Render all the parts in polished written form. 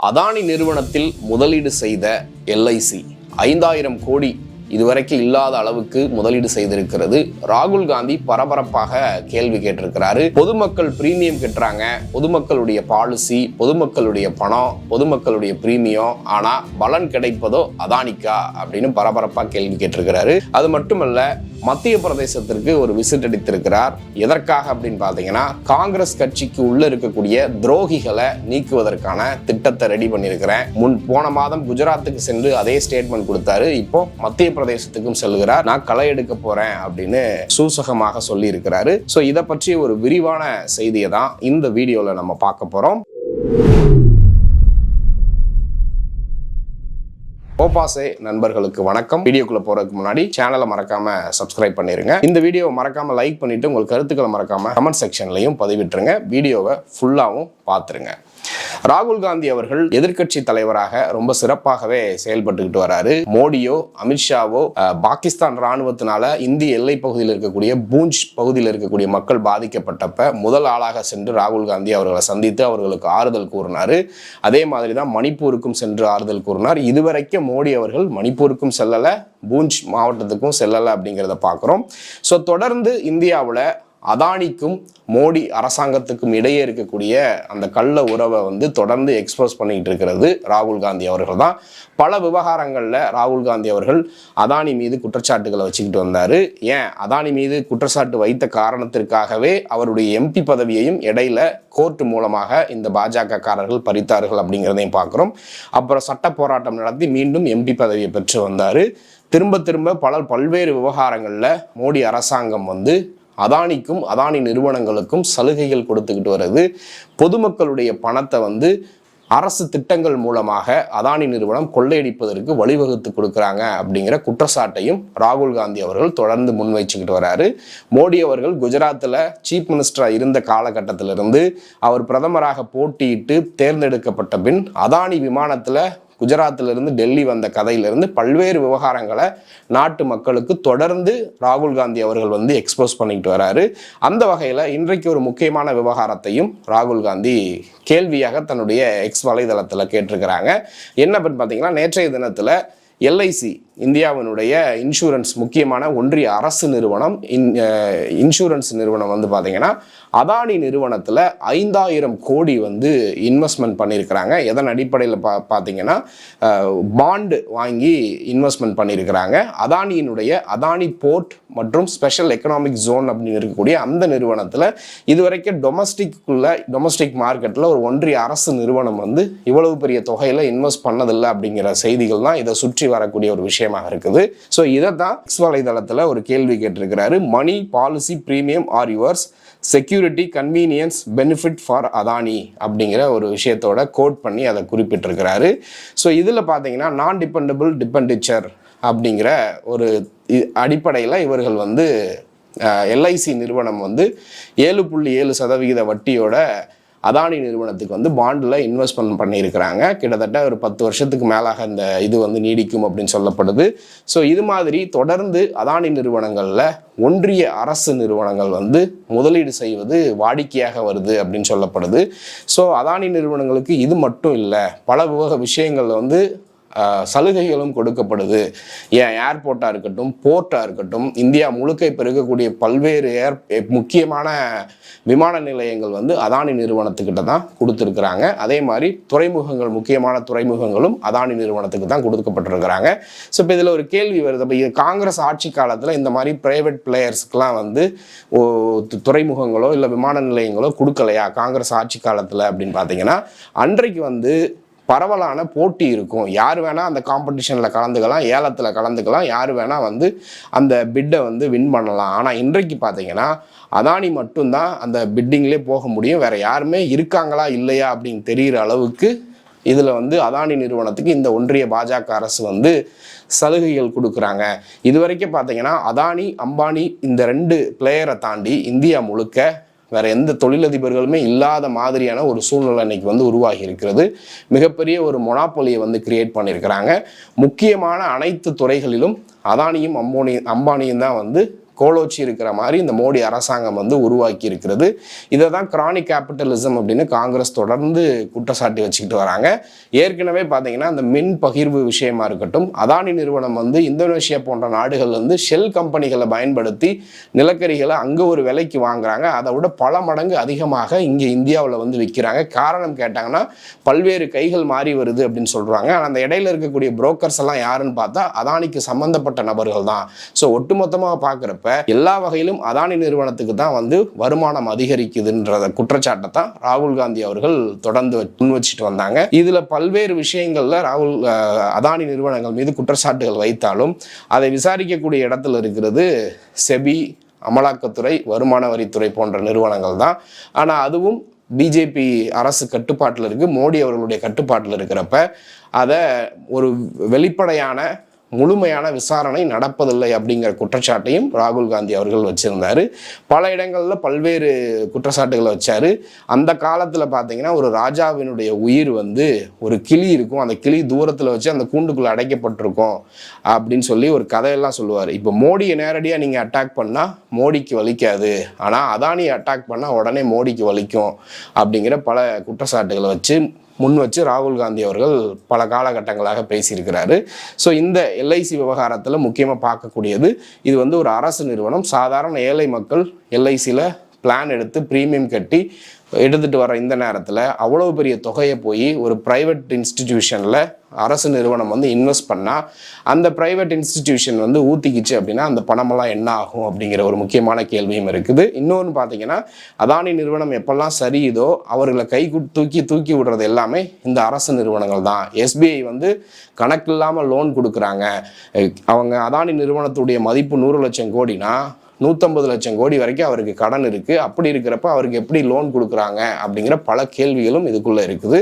அதானி நிறுவனத்தில் முதலீடு செய்த எல்ஐசி 5000 கோடி இதுவரைக்கும் இல்லாத அளவுக்கு முதலீடு செய்திருக்கிறது. ராகுல் காந்தி பரபரப்பாக கேள்வி கேட்டிருக்கிறாரு. பொதுமக்கள் பிரீமியம் கட்டுறாங்க, பொதுமக்களுடைய பாலிசி, பொதுமக்களுடைய பணம், பொதுமக்களுடைய பிரீமியம், ஆனா பலன் கிடைப்பதோ அதானிக்கா அப்படின்னு பரபரப்பாக கேள்வி கேட்டிருக்கிறாரு. அது மட்டுமல்ல, மத்திய பிரதேசத்திற்கு ஒரு விசிட் அடித்திருக்கிறார். எதற்காக அப்படின்னு பார்த்தீங்கன்னா, காங்கிரஸ் கட்சிக்கு உள்ள இருக்கக்கூடிய துரோகிகளை நீக்குவதற்கான திட்டத்தை ரெடி பண்ணியிருக்கிறேன். போன மாதம் குஜராத்துக்கு சென்று அதே ஸ்டேட்மெண்ட் கொடுத்தாரு. இப்போ மத்திய பிரதேசத்துக்கும் செல்கிறார். நான் களை எடுக்க போறேன் அப்படின்னு சூசகமாக சொல்லி இருக்கிறாரு. ஸோ இதை பற்றி ஒரு விரிவான செய்தியை தான் இந்த வீடியோல நம்ம பார்க்க போறோம். ஓபாசே நண்பர்களுக்கு வணக்கம். வீடியோக்குள்ள போறதுக்கு முன்னாடி சேனலை மறக்காம சப்ஸ்கிரைப் பண்ணிருங்க. இந்த வீடியோவை மறக்காம லைக் பண்ணிட்டு உங்கள் கருத்துக்களை மறக்காம கமெண்ட் செக்ஷன்லையும் பதிவிட்டுருங்க. வீடியோவை ஃபுல்லாவும் பார்த்துருங்க. ராகுல் காந்தி அவர்கள் எதிர்க்கட்சி தலைவராக ரொம்ப சிறப்பாகவே செயல்பட்டுக்கிட்டு வராரு. மோடியோ அமித்ஷாவோ பாகிஸ்தான் ராணுவத்தினால இந்திய எல்லை பகுதியில் இருக்கக்கூடிய பூஞ்ச் பகுதியில் இருக்கக்கூடிய மக்கள் பாதிக்கப்பட்டப்ப முதல் ஆளாக சென்று ராகுல் காந்தி அவர்களை சந்தித்து அவர்களுக்கு ஆறுதல் கூறினாரு. அதே மாதிரி தான் மணிப்பூருக்கும் சென்று ஆறுதல் கூறினார். இதுவரைக்கும் மோடி அவர்கள் மணிப்பூருக்கும் செல்லல, பூஞ்ச் மாவட்டத்துக்கும் செல்லல அப்படிங்கிறத பார்க்கிறோம். ஸோ தொடர்ந்து இந்தியாவில் அதானிக்கும் மோடி அரசாங்கத்துக்கும் இடையே இருக்கக்கூடிய அந்த கள்ள உறவை தொடர்ந்து எக்ஸ்போஸ் பண்ணிக்கிட்டு இருக்கிறது ராகுல் காந்தி அவர்கள் தான். பல விவகாரங்களில் ராகுல் காந்தி அவர்கள் அதானி மீது குற்றச்சாட்டுகளை வச்சுக்கிட்டு வந்தார். ஏன் அதானி மீது குற்றச்சாட்டு வைத்த காரணத்திற்காகவே அவருடைய எம்பி பதவியையும் இடையில கோர்ட் மூலமாக இந்த பாஜக காரர்கள் பறித்தார்கள் அப்படிங்கிறதையும் பார்க்குறோம். அப்புறம் சட்ட போராட்டம் நடத்தி மீண்டும் எம்பி பதவியை பெற்று வந்தார். திரும்ப பல்வேறு விவகாரங்களில் மோடி அரசாங்கம் அதானிக்கும் அதானி நிறுவனங்களுக்கும் சலுகைகள் கொடுத்துக்கிட்டு வருது. பொதுமக்களுடைய பணத்தை அரசு திட்டங்கள் மூலமாக அதானி நிறுவனம் கொள்ளையடிப்பதற்கு வழிவகுத்து கொடுக்குறாங்க அப்படிங்கிற குற்றச்சாட்டையும் ராகுல் காந்தி அவர்கள் தொடர்ந்து முன்வைச்சுக்கிட்டு வராரு. மோடி அவர்கள் குஜராத்தில் சீஃப் மினிஸ்டராக இருந்த காலகட்டத்திலிருந்து அவர் பிரதமராக போட்டியிட்டு தேர்ந்தெடுக்கப்பட்ட பின் அதானி விமானத்தில் குஜராத்திலிருந்து டெல்லி வந்த கதையிலிருந்து பல்வேறு விவகாரங்களை நாட்டு மக்களுக்கு தொடர்ந்து ராகுல் காந்தி அவர்கள் எக்ஸ்போஸ் பண்ணிக்கிட்டு வராரு. அந்த வகையில் இன்றைக்கு ஒரு முக்கியமான விவகாரத்தையும் ராகுல் காந்தி கேள்வியாக தன்னுடைய எக்ஸ் வலைதளத்தில் கேட்டிருக்கிறாங்க. என்ன அப்படின்னு பார்த்தீங்கன்னா, நேற்றைய தினத்தில் எல்ஐசி இந்தியாவினுடைய இன்சூரன்ஸ் முக்கியமான ஒன்றிய அரசு நிறுவனம் இன்சூரன்ஸ் நிறுவனம் பார்த்தீங்கன்னா அதானி நிறுவனத்தில் 5000 கோடி இன்வெஸ்ட்மெண்ட் பண்ணியிருக்கிறாங்க. எதன் அடிப்படையில் பார்த்தீங்கன்னா பாண்டு வாங்கி இன்வெஸ்ட்மெண்ட் பண்ணியிருக்கிறாங்க. அதானியினுடைய அதானி போர்ட் மற்றும் ஸ்பெஷல் எக்கனாமிக் ஜோன் அப்படின்னு இருக்கக்கூடிய அந்த நிறுவனத்தில் இதுவரைக்கும் டொமஸ்டிக் மார்க்கெட்டில் ஒரு ஒன்றிய அரசு நிறுவனம் இவ்வளவு பெரிய தொகையில் இன்வெஸ்ட் பண்ணதில்லை அப்படிங்கிற செய்திகள் தான் இதை சுற்றி வரக்கூடிய ஒரு விஷயம் இருக்குது. ஸோ இதை தான் எக்ஸ் வலைதளத்தில் ஒரு கேள்வி கேட்டிருக்கிறாரு. Money policy premium are yours, security convenience benefit for Adani அப்படிங்கிற ஒரு விஷயத்தோட கோட் பண்ணி அதை குறிப்பிட்டிருக்கிறாரு. ஸோ இதில் பார்த்தீங்கன்னா நான் டிபெண்டபிள் டிபெண்டிச்சர் அப்படிங்கிற ஒரு அடிப்படையில் இவர்கள் எல்ஐசி நிறுவனம் 7.7% வட்டியோட அதானி நிறுவனத்துக்கு பாண்டில் இன்வெஸ்ட்மெண்ட் பண்ணியிருக்கிறாங்க. கிட்டத்தட்ட ஒரு 10 வருஷத்துக்கு மேலாக இந்த இது நீடிக்கும் அப்படின்னு சொல்லப்படுது. ஸோ இது மாதிரி தொடர்ந்து அதானி நிறுவனங்களில் ஒன்றிய அரசு நிறுவனங்கள் முதலீடு செய்வது வாடிக்கையாக வருது அப்படின்னு சொல்லப்படுது. ஸோ அதானி நிறுவனங்களுக்கு இது மட்டும் இல்லை, பல விஷயங்கள் சலுகைகளும் கொடுக்கப்படுது. ஏன் ஏர்போர்ட்டாக இருக்கட்டும், போர்ட்டாக இருக்கட்டும், இந்தியா முழுக்க இப்போ இருக்கக்கூடிய பல்வேறு முக்கியமான விமான நிலையங்கள் அதானி நிறுவனத்துக்கிட்ட தான் கொடுத்துருக்குறாங்க. அதே மாதிரி துறைமுகங்கள், முக்கியமான துறைமுகங்களும் அதானி நிறுவனத்துக்கு தான் கொடுக்கப்பட்டிருக்கிறாங்க. ஸோ இப்போ இதில் ஒரு கேள்வி வருது. இப்போ காங்கிரஸ் ஆட்சி காலத்தில் இந்த மாதிரி பிரைவேட் பிளேயர்ஸ்க்கெலாம் துறைமுகங்களோ இல்லை விமான நிலையங்களோ கொடுக்கலையா காங்கிரஸ் ஆட்சி காலத்தில் அப்படின்னு பார்த்தீங்கன்னா, அன்றைக்கு பரவலான போட்டி இருக்கும். யார் வேணால் அந்த காம்படிஷனில் கலந்துக்கலாம், ஏலத்தில் கலந்துக்கலாம், யார் வேணால் அந்த பிட்டை வின் பண்ணலாம். ஆனால் இன்றைக்கு பார்த்தீங்கன்னா அதானி மட்டும்தான் அந்த பிட்டிங்லேயே போக முடியும். வேறு யாருமே இருக்காங்களா இல்லையா அப்படின்னு தெரிகிற அளவுக்கு இதில் அதானி நிறுவனத்துக்கு இந்த ஒன்றிய பாஜக அரசு சலுகைகள் கொடுக்குறாங்க. இது வரைக்கும் பார்த்தீங்கன்னா அதானி அம்பானி இந்த 2 பிளேயரை தாண்டி இந்தியா முழுக்க வேற எந்த தொழிலதிபர்களுமே இல்லாத மாதிரியான ஒரு சூழ்நிலை இன்னைக்கு உருவாகி இருக்கிறது. மிகப்பெரிய ஒரு மொனாப்பொலியை கிரியேட் பண்ணியிருக்கிறாங்க. முக்கியமான அனைத்து துறைகளிலும் அதானியும் அம்பானியும் தான் கோலோச்சி இருக்கிற மாதிரி இந்த மோடி அரசாங்கம் வந்து உருவாக்கி இருக்கிறது. இதை தான் கிரானிக் கேபிட்டலிசம் அப்படின்னு காங்கிரஸ் தொடர்ந்து குற்றச்சாட்டி வச்சுக்கிட்டு வராங்க. ஏற்கனவே பார்த்தீங்கன்னா இந்த மின் பகிர்வு விஷயமா இருக்கட்டும், அதானி நிறுவனம் வந்து இந்தோனேஷியா போன்ற நாடுகள் வந்து ஷெல் கம்பெனிகளை பயன்படுத்தி நிலக்கரிகளை அங்கே ஒரு விலைக்கு வாங்குறாங்க. அதை விட பல மடங்கு அதிகமாக இங்கே இந்தியாவில் வந்து விற்கிறாங்க. காரணம் கேட்டாங்கன்னா பல்வேறு கைகள் மாறி வருது அப்படின்னு சொல்கிறாங்க. ஆனால் அந்த இடையில இருக்கக்கூடிய புரோக்கர்ஸ் எல்லாம் யாருன்னு பார்த்தா அதானிக்கு சம்பந்தப்பட்ட நபர்கள் தான். ஸோ ஒட்டுமொத்தமாக பார்க்குறப்ப எல்லா வகையிலும் அதானி நிறுவனத்துக்கு தான் வந்து வருமானம் அதிகரிக்குதுன்றத குற்றச்சாட்டை தான் ராகுல் காந்தி அவர்கள் தொடர்ந்து முன் வச்சுட்டு வந்தாங்க. இதுல பல்வேறு விஷயங்கள்ல அதானி நிறுவனங்கள் மீது குற்றச்சாட்டுகள் வைத்தாலும் அதை விசாரிக்கக்கூடிய இடத்துல இருக்கிறது செபி, அமலாக்கத்துறை, வருமான வரித்துறை போன்ற நிறுவனங்கள் தான். ஆனால் அதுவும் பிஜேபி அரசு கட்டுப்பாட்டில் இருக்கு, மோடி அவர்களுடைய கட்டுப்பாட்டில் இருக்கிறப்ப அதை ஒரு வெளிப்படையான முழுமையான விசாரணை நடப்பதில்லை அப்படிங்கிற குற்றச்சாட்டையும் ராகுல் காந்தி அவர்கள் வச்சிருந்தாரு. பல இடங்களில் பல்வேறு குற்றச்சாட்டுகளை வச்சாரு. அந்த காலத்தில் பார்த்தீங்கன்னா ஒரு ராஜாவினுடைய உயிர் வந்து ஒரு கிளி இருக்கும், அந்த கிளி தூரத்தில் வச்சு அந்த கூண்டுக்குள்ளே அடைக்கப்பட்டிருக்கும் அப்படின்னு சொல்லி ஒரு கதையெல்லாம் சொல்லுவார். இப்போ மோடியை நேரடியாக நீங்கள் அட்டாக் பண்ணால் மோடிக்கு வலிக்காது, ஆனால் அதானியை அட்டாக் பண்ணால் உடனே மோடிக்கு வலிக்கும் அப்படிங்கிற பல குற்றச்சாட்டுகளை வச்சு முன் வச்சு ராகுல் காந்தி அவர்கள் பல காலகட்டங்களாக பேசியிருக்கிறாரு. ஸோ இந்த எல்ஐசி விவகாரத்தில் முக்கியமாக பார்க்கக்கூடியது, இது வந்து ஒரு அரசு நிறுவனம். சாதாரண ஏழை மக்கள் எல்ஐசியில் பிளான் எடுத்து ப்ரீமியம் கட்டி எடுத்துகிட்டு வர இந்த நேரத்தில் அவ்வளோ பெரிய தொகையை போய் ஒரு ப்ரைவேட் இன்ஸ்டிடியூஷனில் அரசு நிறுவனம் வந்து இன்வெஸ்ட் பண்ணால் அந்த ப்ரைவேட் இன்ஸ்டிடியூஷன் வந்து ஊற்றிக்கிச்சு அப்படின்னா அந்த பணமெல்லாம் என்ன ஆகும் அப்படிங்கிற ஒரு முக்கியமான கேள்வியும் இருக்குது. இன்னொன்று பார்த்தீங்கன்னா அதானி நிறுவனம் எப்பெல்லாம் சரியுதோ அவர்களை தூக்கி விடுறது எல்லாமே இந்த அரசு நிறுவனங்கள் தான். எஸ்பிஐ வந்து கணக்கு இல்லாமல் லோன் கொடுக்குறாங்க. அவங்க அதானி நிறுவனத்துடைய மதிப்பு 100 லட்சம் கோடினா 150 லட்சம் கோடி வரைக்கும் அவருக்கு கடன் இருக்குது. அப்படி இருக்கிறப்ப அவருக்கு எப்படி லோன் கொடுக்குறாங்க அப்படிங்கிற பல கேள்விகளும் இதுக்குள்ளே இருக்குது.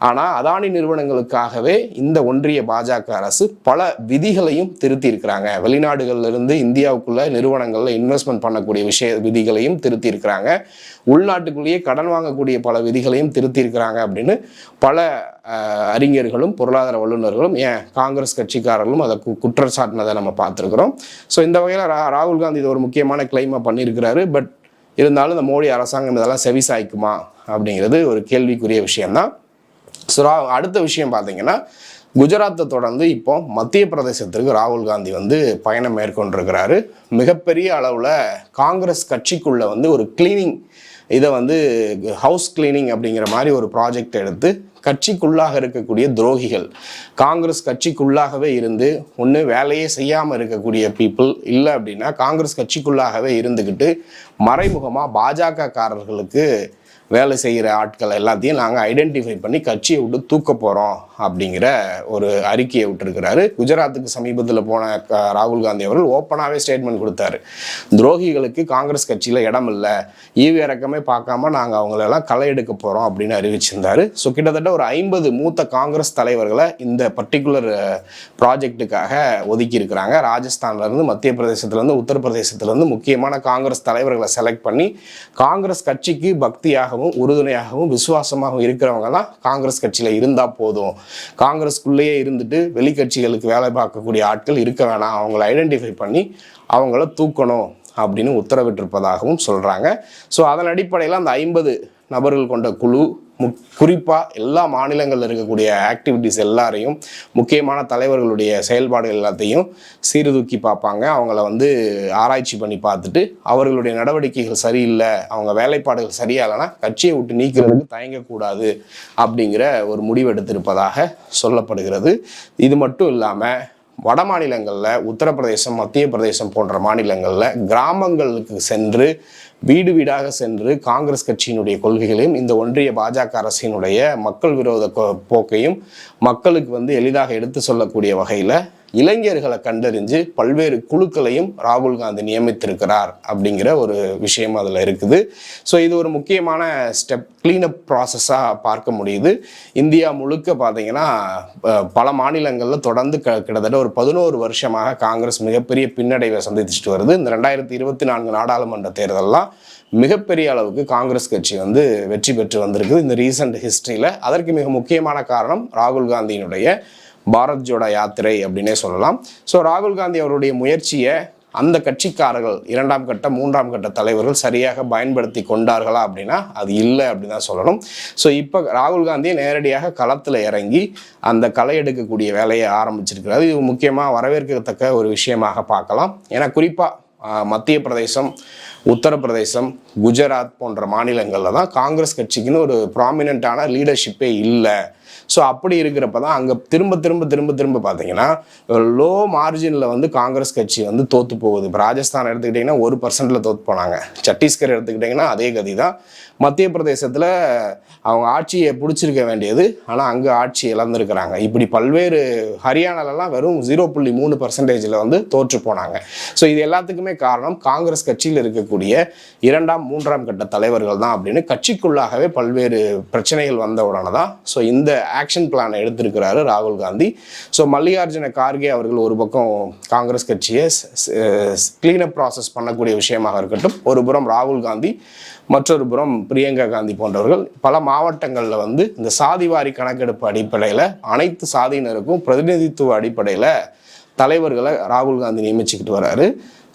ஆனால் அதானி நிறுவனங்களுக்காகவே இந்த ஒன்றிய பாஜக அரசு பல விதிகளையும் திருத்தி இருக்கிறாங்க. வெளிநாடுகளிலிருந்து இந்தியாவுக்குள்ள நிறுவனங்களில் இன்வெஸ்ட்மெண்ட் பண்ணக்கூடிய விதிகளையும் திருத்தி இருக்கிறாங்க. உள்நாட்டுக்குள்ளேயே கடன் வாங்கக்கூடிய பல விதிகளையும் திருத்தி இருக்கிறாங்க அப்படின்னு பல அறிஞர்களும் பொருளாதார வல்லுநர்களும் காங்கிரஸ் கட்சிக்காரர்களும் அதை குற்றச்சாட்டினதை நம்ம பார்த்துருக்குறோம். ஸோ இந்த வகையில் ராகுல் காந்தி இது ஒரு முக்கியமான கிளைமாக பண்ணியிருக்கிறாரு. பட் இருந்தாலும் இந்த மோடி அரசாங்கம் இதெல்லாம் செவிசாய்க்குமா அப்படிங்கிறது ஒரு கேள்விக்குரிய விஷயம்தான். ஸோ அடுத்த விஷயம் பார்த்தீங்கன்னா குஜராத்தை தொடர்ந்து இப்போ மத்திய பிரதேசத்திற்கு ராகுல் காந்தி வந்து பயணம் மேற்கொண்டிருக்கிறாரு. மிகப்பெரிய அளவில் காங்கிரஸ் கட்சிக்குள்ள வந்து ஒரு கிளீனிங், இதை வந்து ஹவுஸ் கிளீனிங் அப்படிங்கிற மாதிரி ஒரு ப்ராஜெக்ட் எடுத்து கட்சிக்குள்ளாக இருக்கக்கூடிய துரோகிகள், காங்கிரஸ் கட்சிக்குள்ளாகவே இருந்து ஒன்று வேலையே செய்யாமல் இருக்கக்கூடிய பீப்புள், இல்லை அப்படின்னா காங்கிரஸ் கட்சிக்குள்ளாகவே இருந்துக்கிட்டு மறைமுகமாக பாஜக காரர்களுக்கு வேலை செய்கிற ஆட்கள் எல்லாத்தையும் நாங்கள் ஐடென்டிஃபை பண்ணி கட்சியை விட்டு தூக்க போகிறோம் அப்படிங்கிற ஒரு அறிக்கையை விட்டுருக்கிறாரு. குஜராத்துக்கு சமீபத்தில் போன ராகுல் காந்தி அவர்கள் ஓப்பனாகவே ஸ்டேட்மெண்ட் கொடுத்தாரு. துரோகிகளுக்கு காங்கிரஸ் கட்சியில் இடம் இல்லை, ஈவு இறக்கமே பார்க்காம நாங்கள் அவங்களெல்லாம் களை எடுக்க போகிறோம் அப்படின்னு அறிவிச்சிருந்தாரு. ஸோ கிட்டத்தட்ட ஒரு 50 மூத்த காங்கிரஸ் தலைவர்களை இந்த பர்டிகுலர் ப்ராஜெக்டுக்காக ஒதுக்கி இருக்கிறாங்க. ராஜஸ்தான்லேருந்து, மத்திய பிரதேசத்துலேருந்து, உத்தரப்பிரதேசத்துலேருந்து முக்கியமான காங்கிரஸ் தலைவர்களை செலக்ட் பண்ணி காங்கிரஸ் கட்சிக்கு பக்தியாகவும் உறுதுணையாகவும் விசுவாசமாகவும் இருக்கிறவங்கலாம் காங்கிரஸ் கட்சியில் இருந்தால் போதும், காங்கிரஸ்குள்ளேயே இருந்துட்டு வெளிக்கட்சிகளுக்கு வேலை பார்க்கக்கூடிய ஆட்கள் இருக்க வேணாம், அவங்கள ஐடென்டிஃபை பண்ணி அவங்கள தூக்கணும் அப்படின்னு உத்தரவிட்டிருப்பதாகவும் சொல்கிறாங்க. ஸோ அதன் அடிப்படையில் அந்த 50 நபர்கள் கொண்ட குழு குறிப்பாக எல்லா மாநிலங்களில் இருக்கக்கூடிய ஆக்டிவிட்டிஸ் எல்லாரையும், முக்கியமான தலைவர்களுடைய செயல்பாடுகள் எல்லாத்தையும் சீர்தூக்கி பார்ப்பாங்க. அவங்கள வந்து ஆராய்ச்சி பண்ணி பார்த்துட்டு அவர்களுடைய நடவடிக்கைகள் சரியில்லை, அவங்க வேலைப்பாடுகள் சரியாகலைன்னா கட்சியை விட்டு நீக்கிறதுக்கு தயங்கக்கூடாது அப்படிங்கிற ஒரு முடிவு எடுத்திருப்பதாக சொல்லப்படுகிறது. இது மட்டும் இல்லாமல் வட மாநிலங்களில் உத்தரப்பிரதேசம், மத்திய பிரதேசம் போன்ற மாநிலங்களில் கிராமங்களுக்கு சென்று வீடு வீடாக சென்று காங்கிரஸ் கட்சியினுடைய கொள்கைகளையும் இந்த ஒன்றிய பாஜக அரசினுடைய மக்கள் விரோத போக்கையும் மக்களுக்கு வந்து எளிதாக எடுத்து சொல்லக்கூடிய வகையில் இளைஞர்களை கண்டறிஞ்சு பல்வேறு குழுக்களையும் ராகுல் காந்தி நியமித்திருக்கிறார் அப்படிங்கிற ஒரு விஷயம் அதில் இருக்குது. ஸோ இது ஒரு முக்கியமான ஸ்டெப், கிளீனப் ப்ராசஸாக பார்க்க முடியுது. இந்தியா முழுக்க பார்த்தீங்கன்னா பல மாநிலங்களில் தொடர்ந்து கிட்டத்தட்ட ஒரு 11 வருஷமாக காங்கிரஸ் மிகப்பெரிய பின்னடைவை சந்திச்சுட்டு வருது. இந்த 2024 நாடாளுமன்ற தேர்தலெலாம் மிகப்பெரிய அளவுக்கு காங்கிரஸ் கட்சி வந்து வெற்றி பெற்று வந்திருக்குது இந்த ரீசன்ட் ஹிஸ்ட்ரியில். அதற்கு மிக முக்கியமான காரணம் ராகுல் காந்தியினுடைய பாரத் ஜோடோ யாத்திரை அப்படின்னே சொல்லலாம். ஸோ ராகுல் காந்தி அவருடைய முயற்சியை அந்த கட்சிக்காரர்கள் 2ஆம் கட்ட 3ஆம் கட்ட தலைவர்கள் சரியாக பயன்படுத்தி கொண்டார்களா அப்படின்னா அது இல்லை அப்படின்னு தான் சொல்லணும். ஸோ இப்போ ராகுல் காந்தியை நேரடியாக களத்தில் இறங்கி அந்த களை எடுக்கக்கூடிய வேலையை ஆரம்பிச்சிருக்கிறாரு. இது முக்கியமாக வரவேற்கத்தக்க ஒரு விஷயமாக பார்க்கலாம். ஏன்னா குறிப்பாக மத்திய பிரதேசம், உத்தரப்பிரதேசம், குஜராத் போன்ற மாநிலங்களில் தான் காங்கிரஸ் கட்சிக்குன்னு ஒரு ப்ராமினெண்ட்டான லீடர்ஷிப்பே இல்லை. ஸோ அப்படி இருக்கிறப்ப தான் அங்கே திரும்ப பார்த்தீங்கன்னா லோ மார்ஜினில் வந்து காங்கிரஸ் கட்சி வந்து தோற்று போகுது. இப்போ ராஜஸ்தான் எடுத்துக்கிட்டிங்கன்னா 1% தோற்று போனாங்க. சத்தீஸ்கர் எடுத்துக்கிட்டிங்கன்னா அதே கதி தான். மத்திய பிரதேசத்தில் அவங்க ஆட்சியை பிடிச்சிருக்க வேண்டியது, ஆனால் அங்கே ஆட்சி இழந்திருக்கிறாங்க. இப்படி பல்வேறு ஹரியானாலலாம் வெறும் 0.3% வந்து தோற்று போனாங்க. ஸோ இது எல்லாத்துக்குமே காரணம் காங்கிரஸ் கட்சியில் இருக்கக்கூடிய 2ஆம் 3ஆம் கட்ட தலைவர்கள் தான் அப்படின்னு கட்சிக்குள்ளாகவே பல்வேறு பிரச்சனைகள் வந்த உடனே தான் ஸோ இந்த ஆக்ஷன் பிளானை எடுத்திருக்கிறாரு ராகுல் காந்தி. ஸோ மல்லிகார்ஜுன கார்கே அவர்கள் ஒரு பக்கம் காங்கிரஸ் கட்சியை கிளீனப் ப்ராசஸ் பண்ணக்கூடிய விஷயமாக இருக்கட்டும், ஒரு புறம் ராகுல் காந்தி, மற்றொரு புறம் பிரியங்கா காந்தி போன்றவர்கள் பல மாவட்டங்களில் வந்து இந்த சாதிவாரி கணக்கெடுப்பு அடிப்படையில் அனைத்து சாதியினருக்கும் பிரதிநிதித்துவ அடிப்படையில் தலைவர்களை ராகுல் காந்தி நியமிச்சுக்கிட்டு வர்றாரு.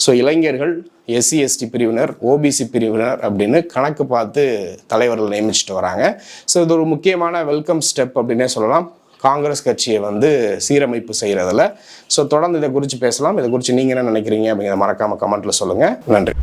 ஸோ இளைஞர்கள், எஸ்சி எஸ்டி பிரிவினர், ஓபிசி பிரிவினர் அப்படின்னு கணக்கு பார்த்து தலைவர்கள் நியமிச்சுட்டு வராங்க. ஸோ இது ஒரு முக்கியமான வெல்கம் ஸ்டெப் அப்படின்னே சொல்லலாம் காங்கிரஸ் கட்சியை வந்து சீரமைப்பு செய்கிறதுல. ஸோ தொடர்ந்து இதை குறித்து பேசலாம். இதை குறித்து நீங்கள் என்ன நினைக்கிறீங்க அப்படிங்கிறத மறக்காமல் கமெண்ட்டில் சொல்லுங்கள். நன்றி.